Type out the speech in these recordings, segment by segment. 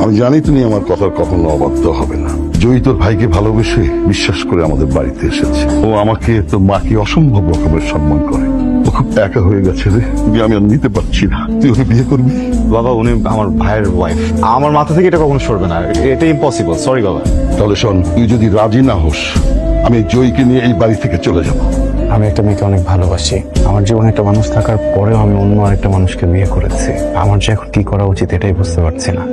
আমি জানি তুমি আমার কথার কখনো অবাধ্য হবে না। জয়ী তোর ভাইকে ভালোবেসে বিশ্বাস করে আমাদের বাড়িতে এসেছে। ও আমাকে তো মাকে অসম্ভব রকমের সম্মান করে। ও খুব একা হয়ে গেছে রে, আমি আর নিতে পারছি না। তুই ওকে বিয়ে করবি? বাবা, উনি আমার ভাইয়ের ওয়াইফ। আমার মাথা থেকে এটা কখনো সরবে না, এটা ইম্পসিবল। সরি বাবা। তাহলে শোন, তুই যদি রাজি না হোস, আমি জয়ীকে নিয়ে এই বাড়ি থেকে চলে যাব। আমি একটা মেয়েকে অনেক ভালোবাসি। আমার জীবনে একটা মানুষ থাকার পরেও আমি অন্য আরেকটা মানুষকে বিয়ে করেছি। আমার যে এখন কি করা উচিত এটাই বুঝতে পারছি না।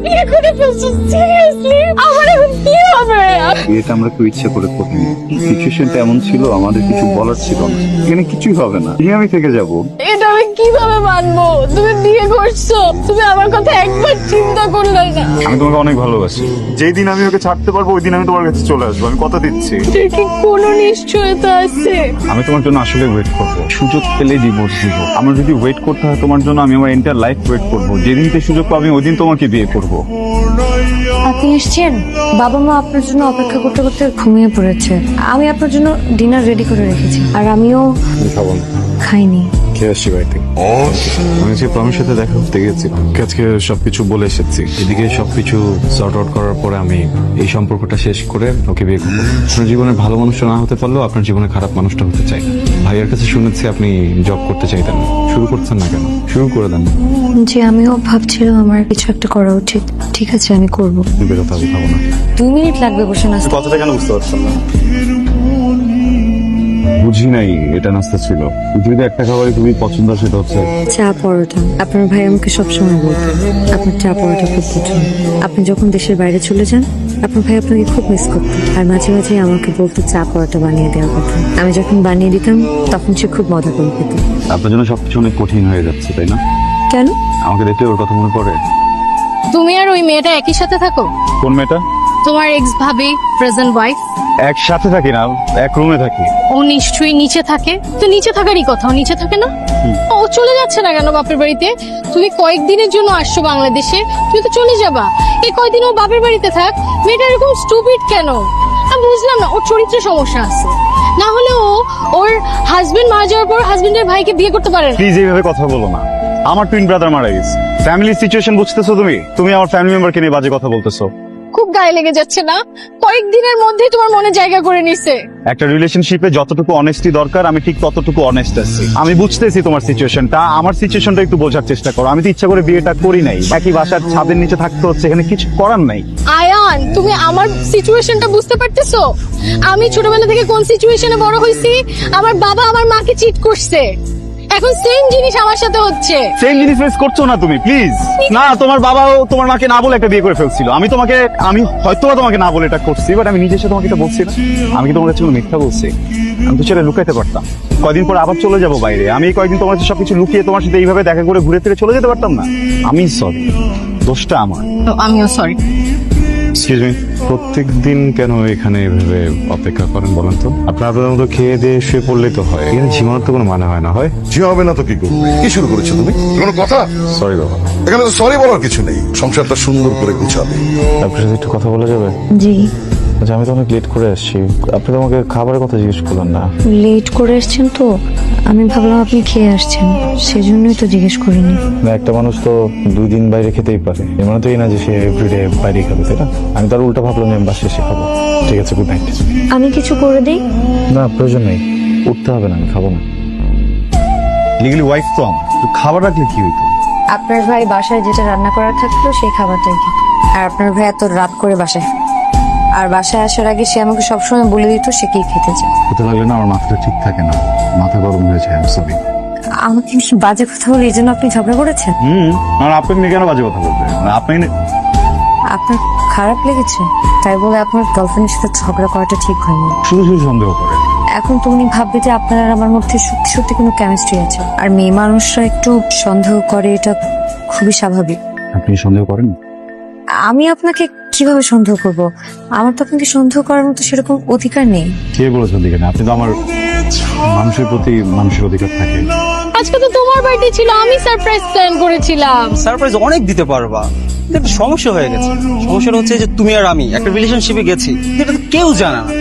বিয়ে করে ফেলছো সিরিয়াসলি? আমার এখন কি হবে? বিয়েটা আমরা কেউ ইচ্ছে করে করিনি। সিচুয়েশনটা এমন ছিল, আমাদের কিছু বলার ছিল না। এখানে কিছুই হবে না, আমি থেকে যাব। এটা আমি কিভাবে মানবো? তুমি বিয়ে করছো, তুমি আমার কথা একবার চিন্তা করলে না? আমি তোমাকে অনেক ভালোবাসি। যেই দিন আমি ওকে ছাড়তে পারবো ওই দিন আমি তোমার কাছে চলে আসবো, আমি কথা দিচ্ছি। এটার কি কোনো নিশ্চয়তা আছে? আমি তোমার জন্য আসলে ওয়েট করবো, সুযোগ পেলে ডিভোর্স দিব। আমার যদি ওয়েট করতে হয় তোমার জন্য, আমি আমার এন্টার লাইফ ওয়েট করবো। যেদিন থেকে সুযোগ পাবো ওই দিন তোমাকে বিয়ে করবো। আপনি এসছেন? বাবা মা আপনার জন্য অপেক্ষা করতে করতে ঘুমিয়ে পড়েছে। আমি আপনার জন্য ডিনার রেডি করে রেখেছি, আর আমিও খাবো না, খাইনি। খেয়ে আসছি বাড়িতে। আমি যে প্রমের সাথে দেখা করতে গেছিলাম, আজকে সবকিছু বলে এসেছি। এদিকে সবকিছু সর্ট আউট করার পরে আমি এই সম্পর্কটা শেষ করে ওকে বিয়ে করবো। আপনার জীবনের ভালো মানুষটা না হতে পারলেও আপনার জীবনে খারাপ মানুষটা হতে চাই। ভাইয়ের কাছে শুনেছি আপনি জব করতে চাইতেন, শুরু করছেন না কেন? শুরু করে দেন। যে আমিও ভাবছিলাম আমার কিছু একটা করা উচিত। ঠিক আছে, আমি করব। বেরোতে হবে, খাবো না। 2 মিনিট লাগবে বসে নাস্তা। কথাটা কেন বুঝতে পারছেন না? বুঝি নাই এটা নাস্তা ছিল। পৃথিবীতে একটা খাবারই খুবই পছন্দ, সেটা হচ্ছে চা পরোটা। আপনার ভাই আমাকে সবসময় বলতেন আপনার চা পরোটা খুব পছন্দ। আপনি যখন দেশের বাইরে চলে যান, আপনার ভাই আপনাকে খুব মিস করতেন, আর মাঝে মাঝে আমাকে বলতো চা পরোটা বানিয়ে দেওয়ার কথা। আমি যখন বানিয়ে দিতাম তখন সে খুব মজা করে খেত। আপনার জন্য সবকিছু অনেক কঠিন হয়ে যাচ্ছে, তাই না? কেন? আমাকে দেখলে ওর কথা মনে পড়ে। তুমি আর ওই মেয়েটা একই সাথে থাকো? কোন মেয়েটা? তোমার এক্স ভাবি, প্রেজেন্ট ওয়াইফ। একসাথে থাকি না, এক রুমে থাকি। ও নিশ্চয়ই নিচে থাকে। তো নিচে থাকারই কথা, ও নিচে থাকে না? ও চলে যাচ্ছে না কেন বাপের বাড়িতে? তুমি কয়েকদিনের জন্য আসছো বাংলাদেশে, তুমি তো চলে যাবা। এই কয়েকদিন ও বাপের বাড়িতে থাক। মেয়েটা এরকম স্টুপিড কেন? আমি বুঝলাম না, ওর চরিত্রে সমস্যা আছে। না হলে ও ওর হাজবেন্ড মারা যাওয়ার পর হাজবেন্ডের ভাইকে বিয়ে করতে পারে না। প্লিজ এইভাবে কথা বলো না। আমার টুইন ব্রাদার মারা গেছে। ফ্যামিলি সিচুয়েশন বুঝতেছো তুমি? তুমি আমার ফ্যামিলি মেম্বারকে নিয়ে বাজে কথা বলতেছো। খুব গায়ে লেগে যাচ্ছে না? কয়েকদিনের মধ্যেই তোমার মনে জায়গা করে নিছে। একটা রিলেশনশিপে যতটুকু অনেস্টি দরকার আমি ঠিক ততটুকু অনেস্ট আছি। আমি বুঝতেছি তোমার সিচুয়েশনটা, আমার সিচুয়েশনটা একটু বোঝার চেষ্টা করো। আমি তো ইচ্ছা করে বিয়েটা করি নাই, একই বাসার ছাদের নিচে থাকতে হচ্ছে, এখানে কিছু করার নাই। আয়ান, তুমি আমার সিচুয়েশনটা বুঝতে পারতেছো? আমি ছোটবেলা থেকে কোন সিচুয়েশনে বড় হয়েছি? আমার বাবা আমার মাকে চিট করছে, এখন সেম জিনিস আমার সাথে হচ্ছে। সেম জিনিস ফেস করছো না তুমি, প্লিজ। না, তোমার বাবাও তোমার মাকে না বলে একটা বিয়ে করে ফেলছিল। আমি হয়তো তোমাকে না বলে এটা করছি, বাট আমি নিজের সাথে তোমাকে এটা বলছি না। আমি কি তোমার কাছে কোনো মিথ্যা বলছি? আমি তো সেটা লুকাইতে পারতাম। কয়দিন পর আবার চলে যাবো বাইরে। আমি কয়েকদিন তোমার কাছে সবকিছু লুকিয়ে তোমার সাথে এইভাবে দেখা করে ঘুরে ফিরে চলে যেতে পারতাম না? আমি সরি, দোষটা আমার। আমিও সরি। এক্সকিউজ মি, প্রত্যেক দিন কেন এখানে এভাবে অপেক্ষা করেন বলেন তো? আপনার মতো খেয়ে দিয়ে শুয়ে পড়লেই তো হয়, এখানে ঝিমানোর তো কোনো মানে হয় না। হয় জি হবে না তো কি করবে? কি শুরু করেছো তুমি? কোনো কথা? সরি বাবা। এখানে তো সরি বলার কিছু নেই। সংসারটা সুন্দর করে গুছাবে। আপনার সাথে একটু কথা বলা যাবে? জি। আচ্ছা, আমি তো অনেক লেট করে আসছি, আপনি তো আমাকে খাবারের কথা জিজ্ঞেস করলেন না। লেট করে এসছেন তো আমি ভাবলাম আপনি খেয়ে আসছেন, সেজন্যই তো জিজ্ঞেস করিনি। না, একটা মানুষ তো 2 দিন বাইরে খেতেই পারে, এর মানে তো এই না যে সে এভরিডে বাইরেই খাবে, তাই না? আমি তার উল্টা ভাবলাম যে আমি বাসে এসে খাবো। ঠিক আছে, গুড নাইট। আমি কিছু করে দিই? না, প্রয়োজন নেই, উঠতে হবে না, আমি খাবো না। লিগালি ওয়াইফ তো আমার, তো খাবার রাখলে কি হইতো? আপনার ভাই বাসায় যেটা রান্না করা থাকলো সেই খাবারটাই খেত। আর আপনার ভাই এত রাত করে বাসায়, আর বাসায় আসার আগে সে আমাকে সবসময় বলে দিত সে কি খেতে চায়। হতে লাগলে না আমার মাথাটা ঠিক থাকে না, মাথা গরম হয়ে যায়। সরি। আমাকে নিয়ে বাজে কথা বলে এই জন্য আপনি ঝগড়া করেছেন? মানে আপনাকে নিয়ে কেন বাজে কথা বলবে? মানে আপনাকে আপনার খারাপ লেগেছে তাই বলে আপনার গার্লফ্রেন্ডের সাথে ঝগড়া করাটা ঠিক হয়নি। শুধু শুধু সন্দেহ করে। এখন তো উনি ভাববে যে আপনার আর আমার মধ্যে সত্যি সত্যি কোনো কেমিস্ট্রি আছে। আর মেয়ে মানুষরা একটু সন্দেহ করে, এটা খুবই স্বাভাবিক। আপনি সন্দেহ করেন? আমি আপনাকে কিভাবে সন্দেহ করব? আমার তো আপনাকে সন্দেহ করার মতো সেরকম অধিকার নেই। কে বলেছেন দিকে না? আপনি তো আমার মানুষের প্রতি মানুষের অধিকার থাকে। আজকে তো তোমার বার্থডে ছিল, আমি সারপ্রাইজ প্ল্যান করেছিলাম। সারপ্রাইজ অনেক দিতে পারবা, কিন্তু একটা সমস্যা হয়ে গেছে। সমস্যাটা হচ্ছে যে তুমি আর আমি একটা রিলেশনশিপে গেছি, এটা তো কেউ জানে না।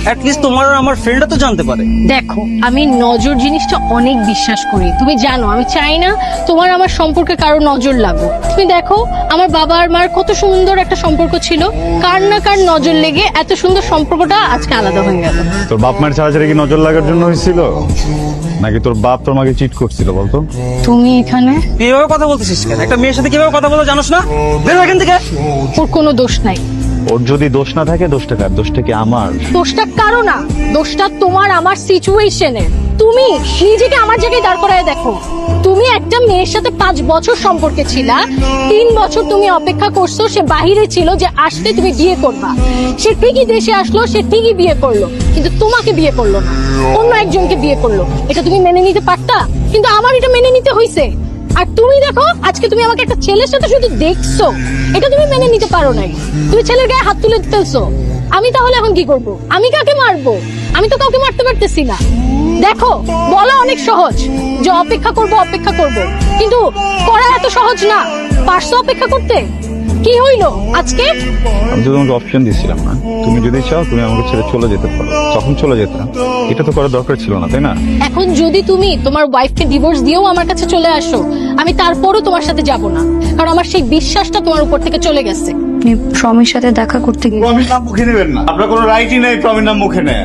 অ্যাটলিস্ট তোমার আর আমার ফ্রেন্ডরা তো জানতে পারে। দেখো, আমি নজর জিনিসটা অনেক বিশ্বাস করি, তুমি জানো। আমি চাই না তোমার আমার সম্পর্কে কারো নজর লাগুক। তুমি দেখো, আমার বাবা আর মার কত সুন্দর একটা সম্পর্ক ছিল, কার না কার নজর লেগে এত সুন্দর সম্পর্কটা আজকে আলাদা হয়ে গেল। তোর বাপ মায়ের ছাড়াছাড়ি কি নজর লাগার জন্য হয়েছিল, নাকি তোর বাপ তোর মাকে চিট করছিল বলতো? তুমি এখানে? তুই এভাবে কথা বলতেছিস কেন? একটা মেয়ের সাথে কিভাবে কথা বলো জানোস না? বের হ এখান থেকে। ওর কোনো দোষ নাই। ওর যদি দোষ না থাকে দোষটা কার? দোষটা কি আমার? দোষটা কারো না, দোষটা তোমার আমার সিচুয়েশনের। তুমি নিজেকে আমার জায়গায় দাঁড় করায় দেখো। তুমি একটা মেয়ের সাথে 5 বছর সম্পর্কে ছিলা, 3 বছর তুমি অপেক্ষা করছো, সে বাহিরে ছিল যে আসলে তুমি বিয়ে করবা। সে ঠিকই দেশে আসলো, সে ঠিকই বিয়ে করলো, কিন্তু তোমাকে বিয়ে করলো না, অন্য একজনকে বিয়ে করলো। এটা তুমি মেনে নিতে পারতা, কিন্তু আমার এটা মেনে নিতে হয়েছে। আর তুমি দেখো, আজকে তুমি আমাকে একটা ছেলের সাথে শুধু দেখছো, এটা তুমি মেনে নিতে পারো নাই। তুমি ছেলের গায়ে হাত তুলে ফেলছো। আমি তাহলে এখন কি করব? আমি কাকে মারবো? আমি তো কাউকে মারতে পারতেছি না। দেখো, বলা অনেক সহজ যে অপেক্ষা করব অপেক্ষা করব, কিন্তু করা এত সহজ না। পারছো অপেক্ষা করতে? কি হইলো আজকে? আমি তো তোমাকে অপশন দিয়েছিলাম না, তুমি যদি চাও তুমি আমাকে ছেড়ে চলে যেতে পারো, তখন চলে যেতাম। এটা তো করার দরকার ছিল না, তাই না? এখন যদি তুমি তোমার ওয়াইফকে ডিভোর্স দিয়েও আমার কাছে চলে আসো, আমি তারপরও তোমার সাথে যাব না, কারণ আমার সেই বিশ্বাসটা তোমার উপর থেকে চলে গেছে। আপনি প্রমির সাথে দেখা করতে গিয়ে প্রমির নাম মুখে নেবেন না, আপনার কোনো রাইটই নেই প্রমির নাম মুখে নেয়।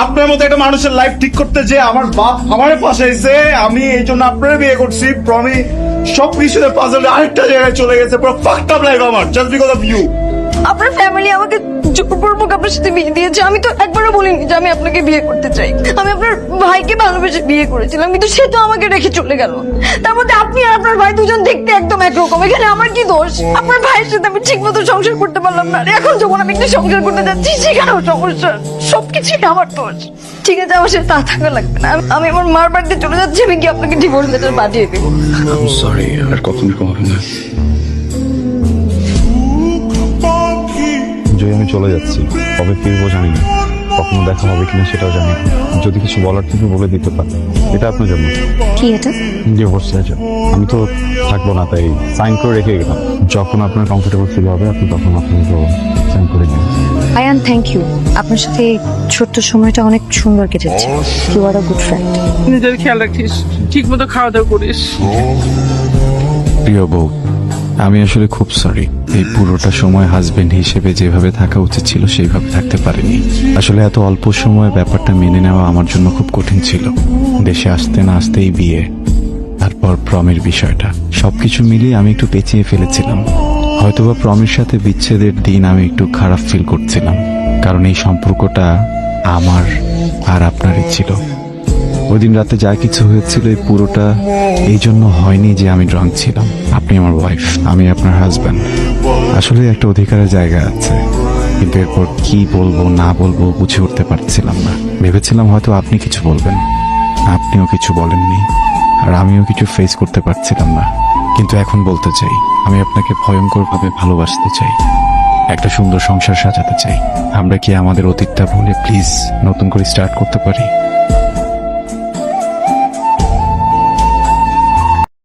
আপনার মতো একটা মানুষের লাইফ ঠিক করতে যে আমার বাপ আমারে ফাঁসাইছে, আমি এই জন্য আপনার বিয়ে করছি। প্রমি সব কিছুতে পাজলে আরেকটা জায়গায় চলে গেছে, পুরো ফাকড আপ লাইফ আমার, জাস্ট বিকজ অফ ইউ। আপনার ফ্যামিলি আমাকে জোরপূর্বক আপনার সাথে বিয়ে দিয়েছে। আমি তো একবারও বলিনি যে আমি আপনাকে বিয়ে করতে চাই। আমি আপনার ভাইকে ভালোবেসে বিয়ে করেছিলাম, কিন্তু সে তো আমাকে রেখে চলে গেল। তার মধ্যে আপনি আর আপনার ভাই দুজন দেখতে একদম একরকম। এখানে আমার কি দোষ? আপনার ভাইয়ের সাথে আমি ঠিক মতো সংসার করতে পারলাম না, আর এখন যখন আমি একটা সংসার করতে যাচ্ছি সেখানেও সমস্যা। সবকিছুই আমার দোষ। ঠিক আছে, আমার সাথে তা থাকা লাগবে না। আমি আমার মার বাড়িতে চলে যাচ্ছি। আমি কি আপনাকে ডিভোর্স লেটার পাঠিয়ে দেবো? সরি, আর কখনো হবে না। জয়, আমি চলে যাচ্ছি, কবে ফিরবো জানি না, কখনো দেখা হবে কিনা সেটাও জানি না। যদি কিছু বলার থেকে বলে দিতে পারি। এটা আপনার জন্য কি এটা? Divorce letter. আমি তো থাকবো না, তাই সাইন করে রেখে গেলাম। যখন আপনার কমফোর্টেবল ফিল হবে আপনি তখন আপনাকে সাইন করে দিন। Ayaan, thank you. আপনার সাথে এই ছোট্ট সময়টা অনেক সুন্দর কেটেছে। You are a good friend. নিজের খেয়াল রাখিস, ঠিক মতো খাওয়া দাওয়া করিস। প্রিয় বউ, আমি আসলে খুব সরি। এই পুরোটা সময় হাজবেন্ড হিসেবে যেভাবে থাকা উচিত ছিল সেইভাবে থাকতে পারিনি। আসলে এত অল্প সময়ে ব্যাপারটা মেনে নেওয়া আমার জন্য খুব কঠিন ছিল। দেশে আসতে না আসতেই বিয়ে, তারপর প্রমের বিষয়টা, সবকিছু মিলিয়ে আমি একটু পেঁচিয়ে ফেলেছিলাম। হয়তোবা প্রমের সাথে বিচ্ছেদের দিন আমি একটু খারাপ ফিল করছিলাম, কারণ এই সম্পর্কটা আমার আর আপনারই ছিল। ওই দিন রাতে যা কিছু হয়েছিল এই পুরোটা এই জন্য হয়নি যে আমি ড্রাঙ্ক ছিলাম। আপনি আমার ওয়াইফ, আমি আপনার হাজব্যান্ড। আসলে একটা অধিকারের জায়গা আছে, কিন্তু এরপর কি বলবো না বলবো বুঝে উঠতে পারছিলাম না। ভেবেছিলাম হয়তো আপনি কিছু বলবেন, আপনিও কিছু বলেননি, আর আমিও কিছু ফেস করতে পারছিলাম না। কিন্তু এখন বলতে চাই, আমি আপনাকে ভয়ঙ্করভাবে ভালোবাসতে চাই, একটা সুন্দর সংসার সাজাতে চাই। আমরা কি আমাদের অতীতটা ভুলে প্লিজ নতুন করে স্টার্ট করতে পারি?